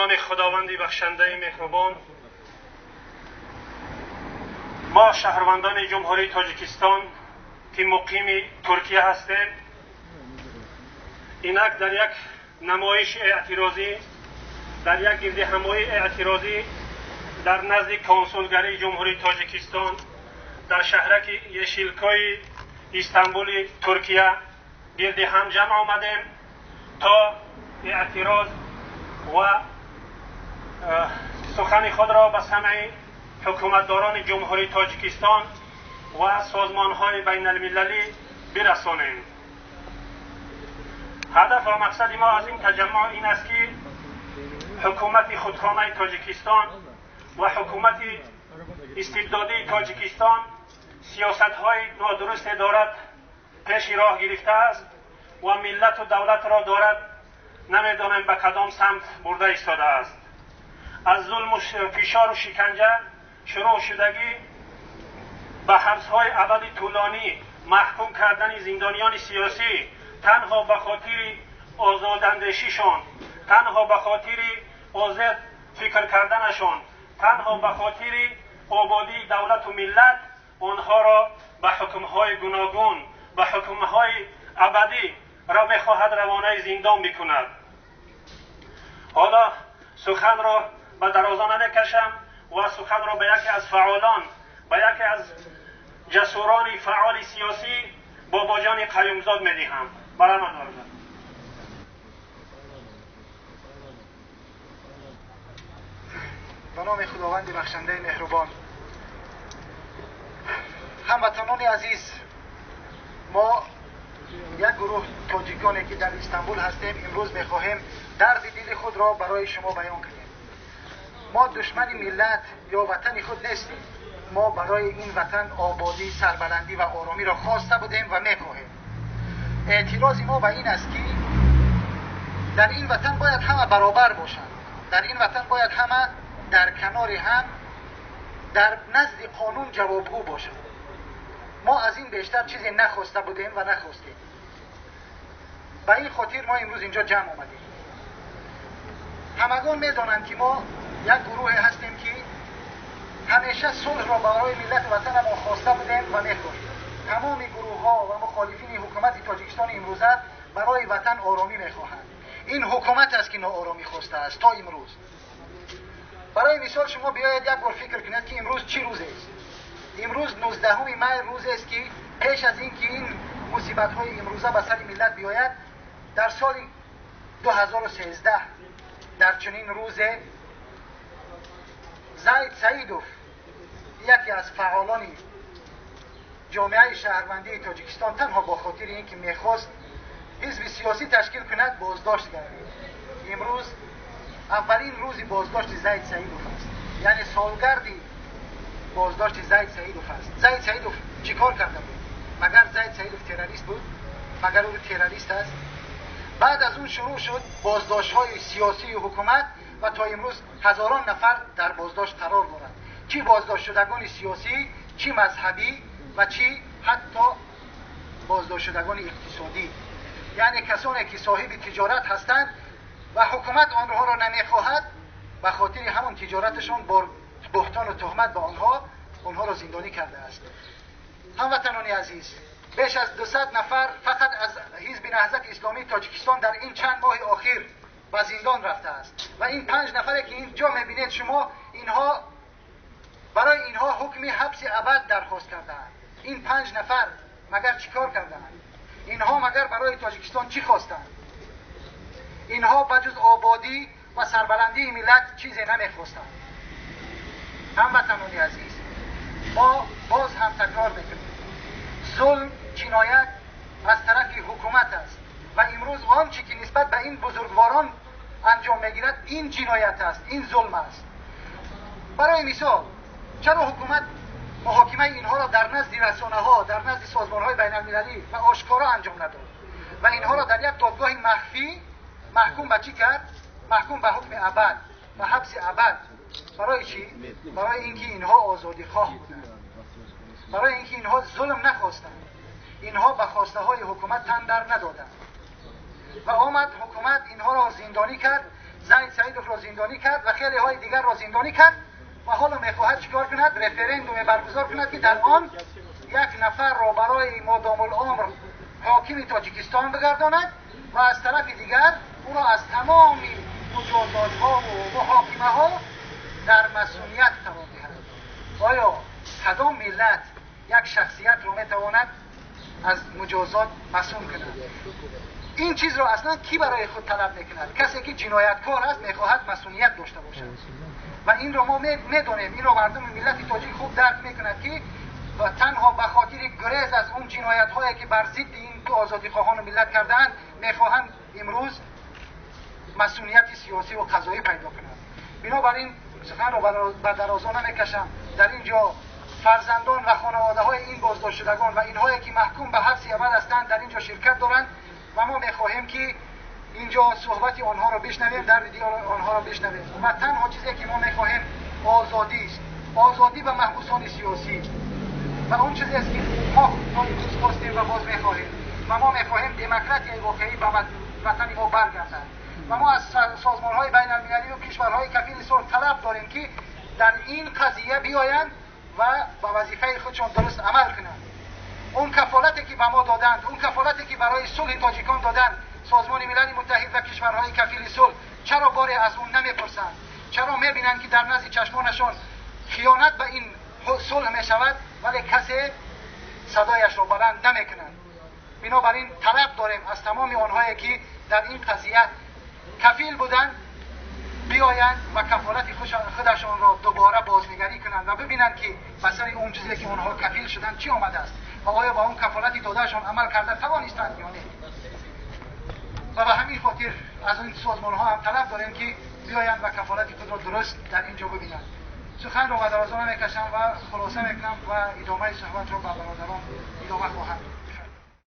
نام خداوند بخشنده مهربان. ما شهروندان جمهوری تاجیکستان که مقیم ترکیه هستیم، اینک در یک نمایش اعتراضی، در یک گرد همایی اعتراضی در نزد کنسولگری جمهوری تاجیکستان در شهرک یشیلکای استانبول ترکیه گرد هم جمع آمدیم تا اعتراض و سخن خود را به سمع حکومتداران جمهوری تاجیکستان و سازمان‌های بین المللی برسانیم. هدف و مقصد ما از این تجمع این است که حکومت خودخانه تاجیکستان و حکومت استبدادی تاجیکستان سیاست‌های نادرست دارد پیش راه گرفته است و ملت و دولت را دارد نمیدانم به کدام سمت برده ایستاده است. از ظلم و فشار و شکنجه شروع شدگی به حبس‌های ابد طولانی محکوم کردن زندانیان سیاسی تنها به خاطر آزاداندیشیشان، تنها به خاطر آزاد فکر کردنشان، تنها به خاطر آبادی دولت و ملت آنها را به حکم‌های گوناگون، به حکم‌های ابدی را می‌خواهد روانه زندان بکند. حالا سخن را به درازا نکشم و سخن را به یکی از فعالان، به یکی از جسوران فعال سیاسی بابا جان قیومزاد می‌دهم. برای من دارد. به نام خداوند بخشنده مهربان. هموطنان عزیز، ما یک گروه تاجیکانی که در استانبول هستیم امروز می‌خواهیم درد دل خود را برای شما بیان کنیم. ما دشمن ملت یا وطن خود نیستیم. ما برای این وطن آبادی، سربلندی و آرامی را خواسته بودیم و می‌خواهیم. اعتراض ما به این است که در این وطن باید همه برابر باشند. در این وطن باید همه در کنار هم در نزد قانون جوابگو باشند. ما از این بیشتر چیزی نخواسته بودیم و نخواستیم. به این خاطر ما امروز اینجا جمع آمدیم. همگان میدانند که ما یک گروه هستیم که همیشه صلح را برای ملت وطن ما خواسته بودیم و میخواهیم. تمام گروه ها و مخالفین حکومت تاجیکستان امروزه برای وطن آرامی میخواهند. این حکومت است که ناآرامی خواسته است تا امروز. برای مثال شما بیاید یک بار فکر کنید که امروز چی روز است. امروز 19 می روز است که پیش از این که این مصیبت های امروزه به سر ملت بیاید، در سال 2013 در چنین روز زید سعیدوف، یکی از فعالان جامعه شهروندی تاجیکستان، تنها با خاطر اینکه میخواست حزب سیاسی تشکیل کند بازداشت گردید. امروز اولین روز بازداشت زید سعیدوف است، یعنی سالگردی بازداشت زید سعیدوف است. زید سعیدوف چی کار کرده بود؟ مگر زید سعیدوف تروریست بود؟ مگر او تروریست است؟ بعد از اون شروع شد بازداشت های سیاسی حکومت و تا امروز هزاران نفر در بازداشت قرار دارند. چی بازداشت شدگان سیاسی، چی مذهبی و چی حتی بازداشت شدگان اقتصادی، یعنی کسانی که صاحب تجارت هستند و حکومت آنها را نمیخواهد، به خاطر همون تجارتشان با بهتان و تهمت به آنها را زندانی کرده است. هموطنان عزیز، بیش از 200 نفر فقط از حزب نهضت اسلامی تاجیکستان در این چند ماه اخیر به زندان رفته است و این 5 نفری که اینجا میبینید شما، اینها برای اینها حکم حبس ابد درخواست کردند. این 5 نفر مگر چیکار کردند؟ اینها مگر برای تاجیکستان چی خواستند؟ اینها بجز آبادی و سربلندی ملت چیزی نمیخواستند. هموطنان عزیز، ما باز هم تکرار میکنیم، ظلم، جنایت از طرف حکومت است و امروز آنچه که نسبت به این بزرگواران انجام میگیرد این جنایت است، این ظلم است. برای مثال چرا حکومت محاکمه اینها را در نزد رسانه ها، در نزد سازمان های بین المللی و آشکارا انجام نداد و اینها را در یک دادگاه مخفی محکوم به چی کرد؟ محکوم به حکم ابد و حبس ابد. برای چی؟ برای اینکه اینها آزادی خواه بودند، برای اینکه اینها ظلم نخواستند، اینها به خواسته های حکومت تن در ندادند و آمد حکومت اینها را زندانی کرد. زید سعیدوف را زندانی کرد و خیلی های دیگر را زندانی کرد و حالا میخواهد چیکار کند؟ رفرندوم برگزار کند که در آن یک نفر را برای مادام العمر حاکم تاجیکستان بگرداند و از طرف دیگر او را از تمام مجازات ها و محاکمه ها در مسئولیت قرار دهد. آیا کدام ملت یک شخصیت را میتواند از مجازات مسئول کند؟ این چیز را اصلا کی برای خود طلب میکند؟ کسی که جنایتکار است میخواهد مسئولیت داشته باشد و این را ما میدونیم، این را مردم ملت تاجیک خوب درک میکند که و تنها به خاطر گریز از اون جنایت هایی که بر ضد این دو آزادی خواهان ملت کردند میخواهند امروز مسئولیت سیاسی و قضایی پیدا کنند. بنابراین سخن را به درازا نمیکشم. در اینجا فرزندان و خانواده های این بازداشت شدگان و اینهایی که محکوم به حبس ابد هستند در اینجا شرکت دارند و ما میخواهیم که اینجا صحبت آنها را بشنویم، در دیدار آنها را بشنویم و تنها چیزی که ما میخواهیم آزادی است، آزادی و محبوسان سیاسی و اون چیزی است که ما امروز خواستیم و باز میخواهیم و ما میخواهیم دموکراسی واقعی به وطن ما برگردد و ما از سازمان‌های بین المللی و کشورهای کفیل صلح طلب داریم که در این قضیه بیایند و با وظیفه خودشان درست عمل کنند. اون کفالتی که به ما دادند، اون کفالتی که برای صلح تاجیکان دادند سازمان ملل متحد و کشورهای کفیل صلح، چرا باری از اون نمیپرسند؟ چرا میبینند که در نزد چشمانشان خیانت به این صلح میشود ولی کسی صدایش را بلند نمیکنند؟ بنابراین طلب داریم از تمام آنهایی که در این قضیه کفیل بودند بیایند و کفالت خودشان را دوباره بازنگری کنند و ببینند که بسر اون چیزی که اونها کفیل شدند چی آمده است و آیا با اون کفالت دادهشان عمل کرده توانستند یا نه. و به همین خاطر از این سازمان ها هم طلب داریم که بیایند و کفالت خود را درست در اینجا ببینند. سخن را به درازا نمیکشم و خلاصه میکنم و ادامه صحبت را به برادران ادامه خواهم.